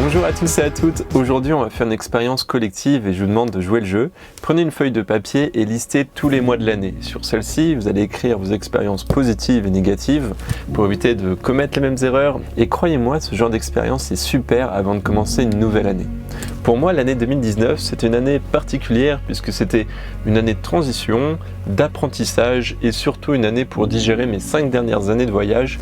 Bonjour à tous et à toutes, aujourd'hui on va faire une expérience collective et je vous demande de jouer le jeu. Prenez une feuille de papier et listez tous les mois de l'année. Sur celle-ci, vous allez écrire vos expériences positives et négatives pour éviter de commettre les mêmes erreurs. Et croyez-moi, ce genre d'expérience est super avant de commencer une nouvelle année. Pour moi, l'année 2019, c'était une année particulière puisque c'était une année de transition, d'apprentissage et surtout une année pour digérer mes 5 dernières années de voyage.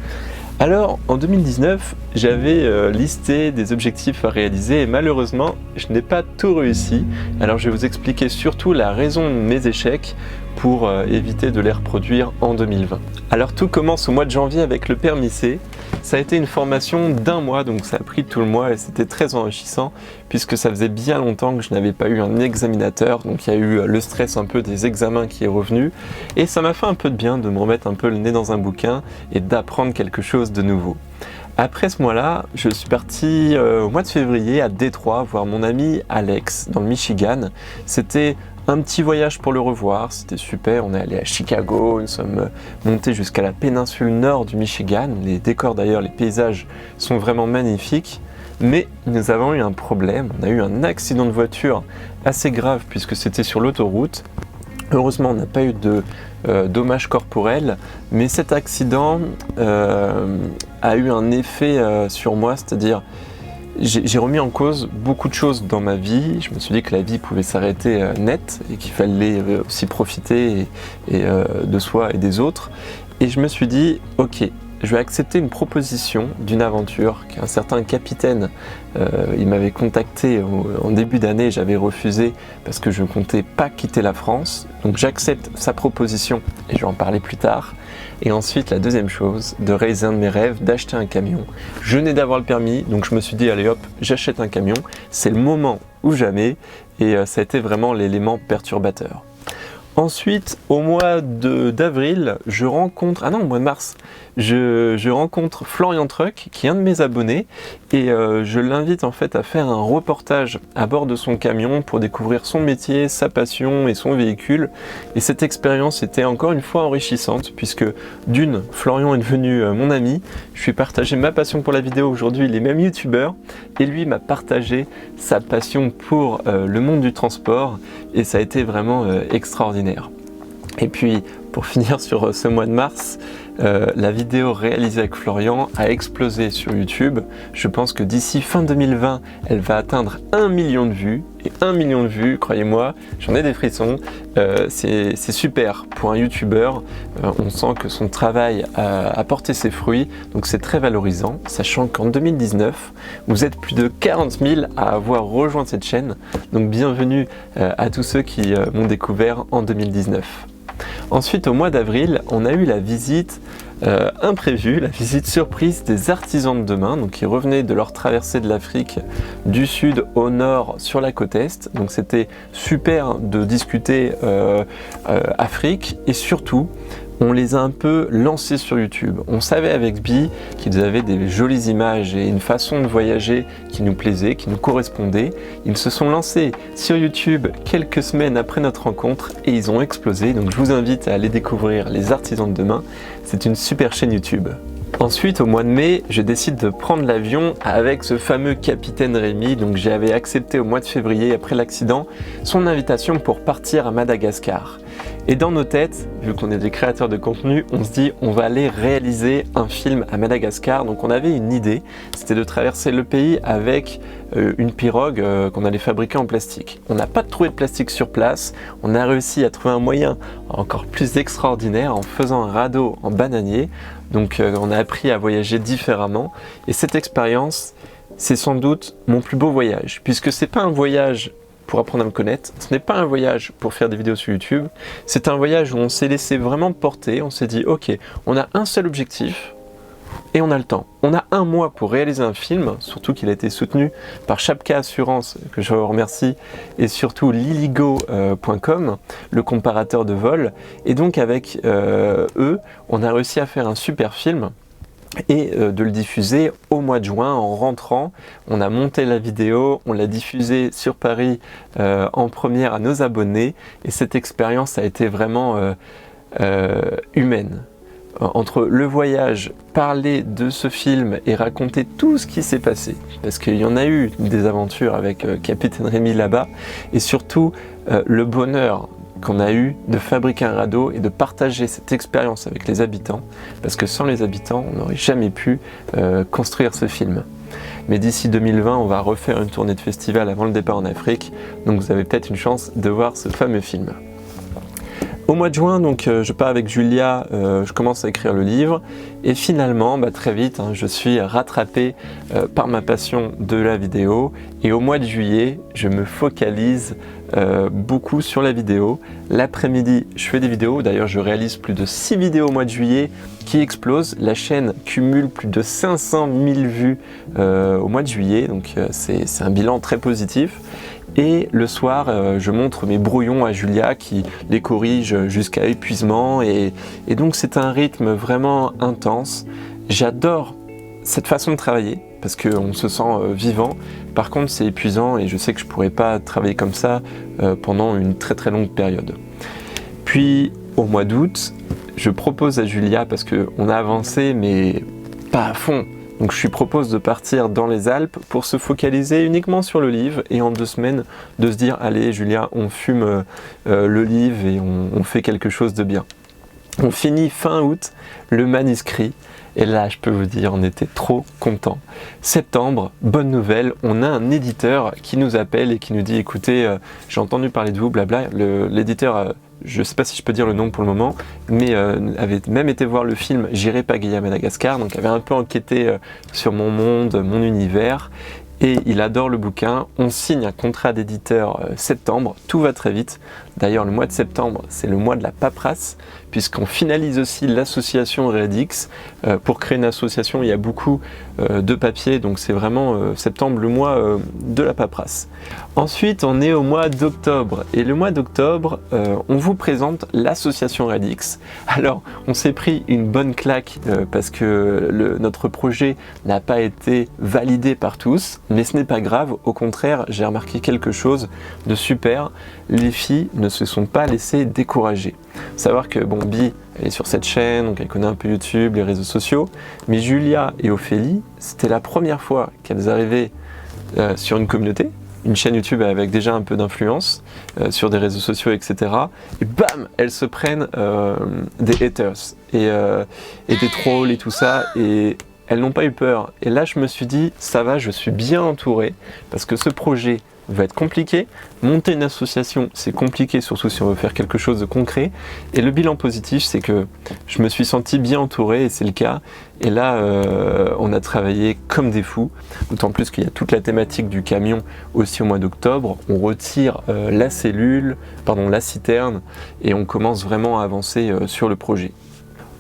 Alors, en 2019, j'avais listé des objectifs à réaliser et malheureusement, je n'ai pas tout réussi. Alors, je vais vous expliquer surtout la raison de mes échecs pour éviter de les reproduire en 2020. Alors, tout commence au mois de janvier avec le permis C. Ça a été une formation d'1 mois, donc ça a pris tout le mois et c'était très enrichissant puisque ça faisait bien longtemps que je n'avais pas eu un examinateur, donc il y a eu le stress un peu des examens qui est revenu et ça m'a fait un peu de bien de me remettre un peu le nez dans un bouquin et d'apprendre quelque chose de nouveau. Après ce mois-là, je suis parti au mois de février à Détroit voir mon ami Alex dans le Michigan. C'était un petit voyage pour le revoir, c'était super, on est allé à Chicago, nous sommes montés jusqu'à la péninsule nord du Michigan, les décors d'ailleurs, les paysages sont vraiment magnifiques, mais nous avons eu un problème, on a eu un accident de voiture assez grave puisque c'était sur l'autoroute. Heureusement, on n'a pas eu de dommages corporels, mais cet accident a eu un effet sur moi, c'est-à-dire j'ai remis en cause beaucoup de choses dans ma vie. Je me suis dit que la vie pouvait s'arrêter net et qu'il fallait aussi profiter de soi et des autres. Et je me suis dit, ok, je vais accepter une proposition d'une aventure qu'un certain capitaine, il m'avait contacté en début d'année, j'avais refusé parce que je ne comptais pas quitter la France. Donc j'accepte sa proposition et je vais en parler plus tard. Et ensuite, la deuxième chose, de réaliser un de mes rêves, d'acheter un camion. Je venais d'avoir le permis, donc je me suis dit, allez hop, j'achète un camion. C'est le moment ou jamais, et ça a été vraiment l'élément perturbateur. Ensuite, au mois d'avril, je rencontre, au mois de mars, je rencontre Florian Truck, qui est un de mes abonnés, et je l'invite en fait à faire un reportage à bord de son camion pour découvrir son métier, sa passion et son véhicule. Et cette expérience était encore une fois enrichissante, puisque d'une, Florian est devenu mon ami, je lui ai partagé ma passion pour la vidéo, aujourd'hui il est même youtubeur, et lui m'a partagé sa passion pour le monde du transport, et ça a été vraiment extraordinaire. Et puis, pour finir sur ce mois de mars, la vidéo réalisée avec Florian a explosé sur YouTube. Je pense que d'ici fin 2020, elle va atteindre 1 million de vues. Et 1 million de vues, croyez-moi, j'en ai des frissons. C'est super pour un YouTubeur. On sent que son travail a porté ses fruits. Donc c'est très valorisant, sachant qu'en 2019, vous êtes plus de 40 000 à avoir rejoint cette chaîne. Donc bienvenue à tous ceux qui m'ont découvert en 2019. Ensuite, au mois d'avril, on a eu la visite imprévue, la visite surprise des artisans de demain, donc qui revenaient de leur traversée de l'Afrique du sud au nord sur la côte est. Donc c'était super de discuter Afrique et surtout, on les a un peu lancés sur YouTube. On savait avec Bi qu'ils avaient des jolies images et une façon de voyager qui nous plaisait, qui nous correspondait. Ils se sont lancés sur YouTube quelques semaines après notre rencontre et ils ont explosé. Donc je vous invite à aller découvrir les artisans de demain. C'est une super chaîne YouTube. Ensuite, au mois de mai, je décide de prendre l'avion avec ce fameux capitaine Rémi. Donc j'avais accepté au mois de février, après l'accident, son invitation pour partir à Madagascar. Et dans nos têtes, vu qu'on est des créateurs de contenu, on se dit on va aller réaliser un film à Madagascar. Donc on avait une idée, c'était de traverser le pays avec une pirogue qu'on allait fabriquer en plastique. On n'a pas trouvé de plastique sur place, on a réussi à trouver un moyen encore plus extraordinaire en faisant un radeau en bananier. Donc on a appris à voyager différemment et cette expérience, c'est sans doute mon plus beau voyage puisque c'est pas un voyage pour apprendre à me connaître, ce n'est pas un voyage pour faire des vidéos sur YouTube, c'est un voyage où on s'est laissé vraiment porter, on s'est dit ok, on a un seul objectif et on a le temps. On a 1 mois pour réaliser un film, surtout qu'il a été soutenu par Chapka Assurance, que je remercie, et surtout liligo.com, le comparateur de vol. Et donc avec eux, on a réussi à faire un super film et de le diffuser au mois de juin en rentrant. On a monté la vidéo, on l'a diffusée sur Paris en première à nos abonnés et cette expérience a été vraiment humaine. entre le voyage, parler de ce film et raconter tout ce qui s'est passé, parce qu'il y en a eu des aventures avec Capitaine Rémy là-bas, et surtout le bonheur qu'on a eu de fabriquer un radeau et de partager cette expérience avec les habitants, parce que sans les habitants, on n'aurait jamais pu construire ce film. Mais d'ici 2020, on va refaire une tournée de festival avant le départ en Afrique, donc vous avez peut-être une chance de voir ce fameux film. Au mois de juin, donc, je pars avec Julia, je commence à écrire le livre, et finalement, très vite, je suis rattrapé par ma passion de la vidéo, et au mois de juillet, je me focalise beaucoup sur la vidéo. L'après-midi, je fais des vidéos, d'ailleurs je réalise plus de 6 vidéos au mois de juillet qui explosent. La chaîne cumule plus de 500 000 vues au mois de juillet, donc c'est un bilan très positif. Et le soir, je montre mes brouillons à Julia qui les corrige jusqu'à épuisement, et donc c'est un rythme vraiment intense. J'adore cette façon de travailler parce qu'on se sent vivant. Par contre, c'est épuisant et je sais que je ne pourrais pas travailler comme ça pendant une très très longue période. Puis au mois d'août, je propose à Julia, parce qu'on a avancé mais pas à fond, donc je lui propose de partir dans les Alpes pour se focaliser uniquement sur le livre, et en 2 semaines de se dire allez Julia, on fume le livre et on fait quelque chose de bien. On finit fin août le manuscrit, et là je peux vous dire on était trop contents. Septembre, bonne nouvelle, on a un éditeur qui nous appelle et qui nous dit écoutez, j'ai entendu parler de vous, blabla. L'éditeur, je ne sais pas si je peux dire le nom pour le moment, mais avait même été voir le film J'irai pagayer à Madagascar, donc avait un peu enquêté sur mon monde, mon univers, et il adore le bouquin. On signe un contrat d'éditeur septembre, tout va très vite. D'ailleurs le mois de septembre c'est le mois de la paperasse, puisqu'on finalise aussi l'association Redix. Pour créer une association il y a beaucoup de papiers, donc c'est vraiment septembre le mois de la paperasse. Ensuite on est au mois d'octobre, et le mois d'octobre on vous présente l'association Redix. Alors on s'est pris une bonne claque parce que notre projet n'a pas été validé par tous, mais ce n'est pas grave, au contraire j'ai remarqué quelque chose de super. Les filles ne se sont pas laissées décourager. Savoir que Bi, elle est sur cette chaîne, donc elle connaît un peu YouTube, les réseaux sociaux, mais Julia et Ophélie, c'était la première fois qu'elles arrivaient sur une communauté, une chaîne YouTube avec déjà un peu d'influence sur des réseaux sociaux, etc. Et bam, elles se prennent des haters et des trolls et tout ça, et elles n'ont pas eu peur. Et là je me suis dit ça va, je suis bien entouré, parce que ce projet va être compliqué. Monter une association c'est compliqué, surtout si on veut faire quelque chose de concret, et le bilan positif c'est que je me suis senti bien entouré, et c'est le cas. Et là on a travaillé comme des fous, d'autant plus qu'il y a toute la thématique du camion aussi au mois d'octobre. On retire la citerne, et on commence vraiment à avancer sur le projet.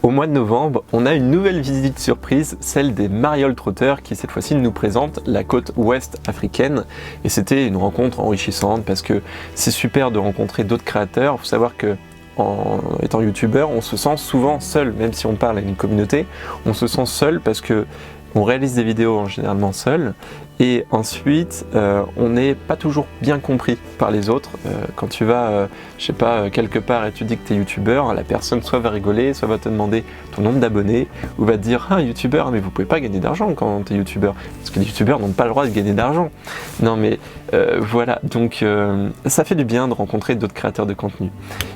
Au mois de novembre, on a une nouvelle visite surprise, celle des Marioles Trotteurs, qui cette fois-ci nous présente la côte ouest africaine. Et c'était une rencontre enrichissante parce que c'est super de rencontrer d'autres créateurs. Il faut savoir que en étant youtubeur, on se sent souvent seul, même si on parle à une communauté, on se sent seul parce que on réalise des vidéos généralement seul, et ensuite on n'est pas toujours bien compris par les autres. Quand tu vas, je sais pas, quelque part et tu dis que tu es youtubeur, la personne soit va rigoler, soit va te demander ton nombre d'abonnés, ou va te dire ah youtubeur, mais vous pouvez pas gagner d'argent quand tu es youtubeur, parce que les youtubeurs n'ont pas le droit de gagner d'argent. Non mais voilà, donc ça fait du bien de rencontrer d'autres créateurs de contenu.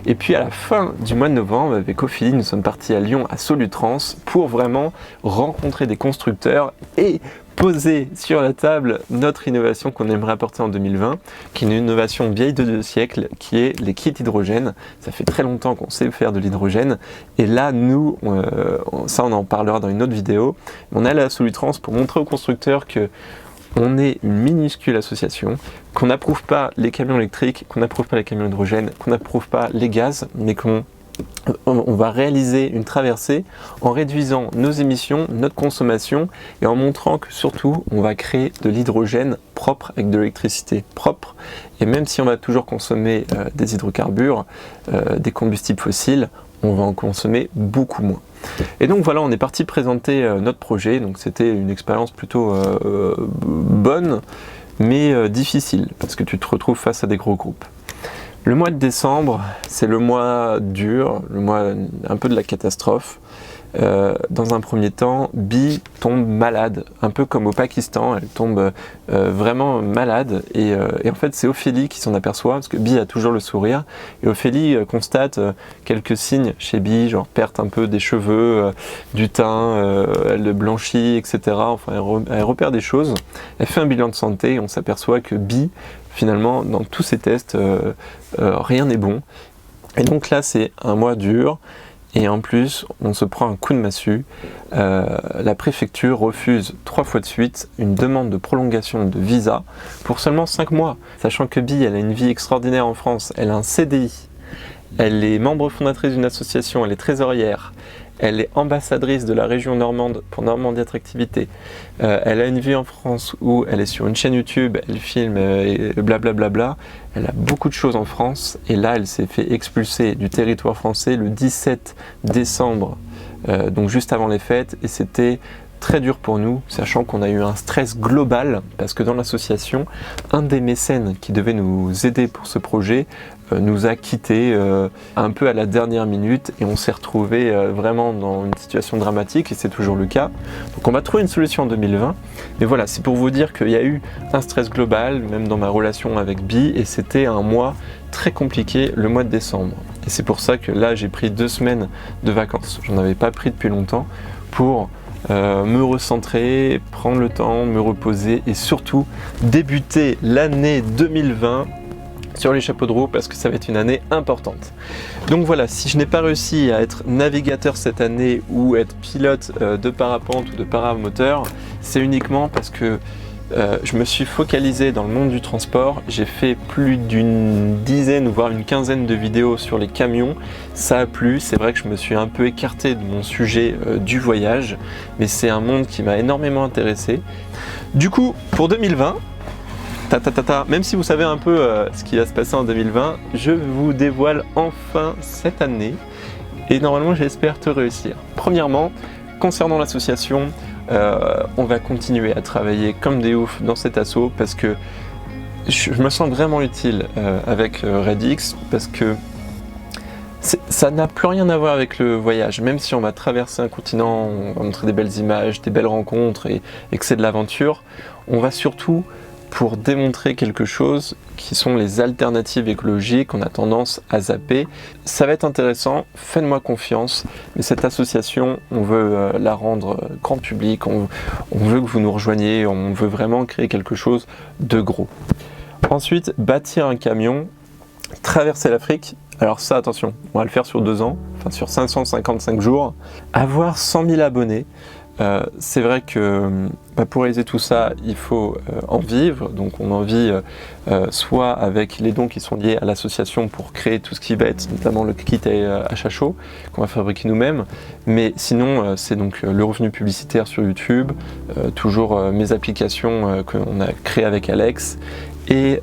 Et puis à la fin du mois de novembre, avec Ophélie, nous sommes partis à Lyon, à Solutrans, pour vraiment rencontrer des constructeurs et poser sur la table notre innovation qu'on aimerait apporter en 2020, qui est une innovation vieille de 2 siècles, qui est les kits hydrogène. Ça fait très longtemps qu'on sait faire de l'hydrogène, et là nous, ça on en parlera dans une autre vidéo, on est allé à Solutrans pour montrer aux constructeurs que on est une minuscule association, qu'on n'approuve pas les camions électriques, qu'on n'approuve pas les camions hydrogène, qu'on n'approuve pas les gaz, mais qu'on va réaliser une traversée en réduisant nos émissions, notre consommation, et en montrant que surtout on va créer de l'hydrogène propre avec de l'électricité propre. Et même si on va toujours consommer des hydrocarbures, des combustibles fossiles, on va en consommer beaucoup moins. Et donc voilà, on est parti présenter notre projet. Donc c'était une expérience plutôt bonne, mais difficile, parce que tu te retrouves face à des gros groupes. Le mois de décembre, c'est le mois dur, le mois un peu de la catastrophe. Dans un premier temps, Bi tombe malade, un peu comme au Pakistan, elle tombe vraiment malade et en fait c'est Ophélie qui s'en aperçoit parce que Bi a toujours le sourire et Ophélie constate quelques signes chez Bi, genre perte un peu des cheveux, du teint, elle blanchit, etc. Enfin elle repère des choses, elle fait un bilan de santé et on s'aperçoit que Bi, finalement dans tous ces tests, rien n'est bon. Et donc là c'est un mois dur. Et en plus, on se prend un coup de massue. La préfecture refuse 3 fois de suite une demande de prolongation de visa pour seulement 5 mois. Sachant que Bi, elle a une vie extraordinaire en France, elle a un CDI, elle est membre fondatrice d'une association, elle est trésorière, elle est ambassadrice de la région normande pour Normandie Attractivité. Elle a une vie en France où elle est sur une chaîne YouTube, elle filme et blablabla. Elle a beaucoup de choses en France et là elle s'est fait expulser du territoire français le 17 décembre, donc juste avant les fêtes, et c'était très dur pour nous, sachant qu'on a eu un stress global parce que dans l'association, un des mécènes qui devait nous aider pour ce projet nous a quittés un peu à la dernière minute et on s'est retrouvé vraiment dans une situation dramatique et c'est toujours le cas. Donc on va trouver une solution en 2020, mais voilà, c'est pour vous dire qu'il y a eu un stress global, même dans ma relation avec Bi, et c'était un mois très compliqué, le mois de décembre. Et c'est pour ça que là j'ai pris 2 semaines de vacances, j'en avais pas pris depuis longtemps, pour me recentrer, prendre le temps, me reposer et surtout débuter l'année 2020 sur les chapeaux de roue parce que ça va être une année importante. Donc voilà, si je n'ai pas réussi à être navigateur cette année ou être pilote de parapente ou de paramoteur, c'est uniquement parce que je me suis focalisé dans le monde du transport. J'ai fait plus d'une dizaine voire une quinzaine de vidéos sur les camions. Ça a plu, c'est vrai que je me suis un peu écarté de mon sujet du voyage, mais c'est un monde qui m'a énormément intéressé. Du coup, pour 2020, même si vous savez un peu ce qui va se passer en 2020, je vous dévoile enfin cette année et normalement j'espère te réussir. Premièrement, concernant l'association, on va continuer à travailler comme des oufs dans cet asso parce que je me sens vraiment utile avec Redix parce que ça n'a plus rien à voir avec le voyage. Même si on va traverser un continent, on va montrer des belles images, des belles rencontres et que c'est de l'aventure, on va surtout pour démontrer quelque chose qui sont les alternatives écologiques qu'on a tendance à zapper. Ça va être intéressant, faites-moi confiance, mais cette association, on veut la rendre grand public, on veut que vous nous rejoigniez, on veut vraiment créer quelque chose de gros. Ensuite, bâtir un camion, traverser l'Afrique. Alors ça, attention, on va le faire sur 2 ans, enfin sur 555 jours. Avoir 100 000 abonnés. C'est vrai que pour réaliser tout ça, il faut en vivre, donc on en vit soit avec les dons qui sont liés à l'association pour créer tout ce qui va être notamment le kit à achat chaud qu'on va fabriquer nous-mêmes, mais sinon c'est donc le revenu publicitaire sur YouTube, toujours mes applications qu'on a créées avec Alex, et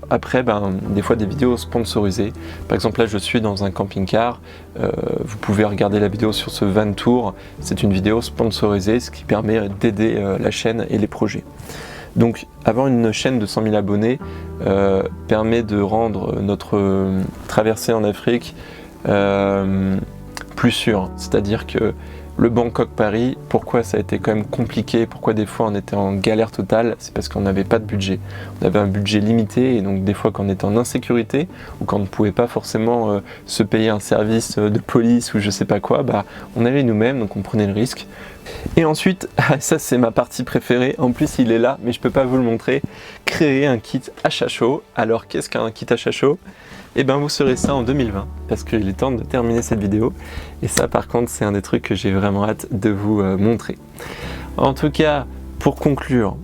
après des fois des vidéos sponsorisées. Par exemple là je suis dans un camping-car, vous pouvez regarder la vidéo sur ce van tour, c'est une vidéo sponsorisée, ce qui permet d'aider la chaîne et les projets. Donc avoir une chaîne de 100 000 abonnés permet de rendre notre traversée en Afrique plus sûre, c'est-à-dire que le Bangkok-Paris, pourquoi ça a été quand même compliqué, pourquoi des fois on était en galère totale, c'est parce qu'on n'avait pas de budget. On avait un budget limité et donc des fois quand on était en insécurité ou quand on ne pouvait pas forcément se payer un service de police ou je sais pas quoi, on allait nous-mêmes, donc on prenait le risque. Et ensuite, ça c'est ma partie préférée, en plus il est là mais je peux pas vous le montrer, créer un kit achat chaud. Alors qu'est-ce qu'un kit achat chaud ? Et vous saurez ça en 2020 parce qu'il est temps de terminer cette vidéo et ça par contre c'est un des trucs que j'ai vraiment hâte de vous montrer. En tout cas, pour conclure,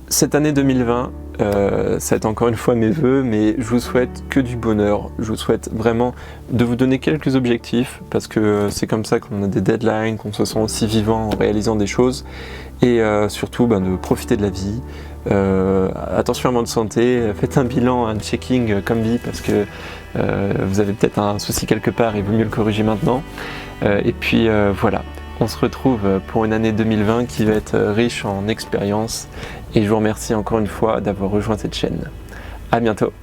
cette année 2020, ça va être encore une fois mes vœux, mais je vous souhaite que du bonheur, je vous souhaite vraiment de vous donner quelques objectifs parce que c'est comme ça qu'on a des deadlines, qu'on se sent aussi vivant en réalisant des choses et surtout de profiter de la vie. Attention à votre santé, faites un bilan, un checking comme Bi parce que vous avez peut-être un souci quelque part et il vaut mieux le corriger maintenant. Et puis voilà, on se retrouve pour une année 2020 qui va être riche en expériences et je vous remercie encore une fois d'avoir rejoint cette chaîne. À bientôt.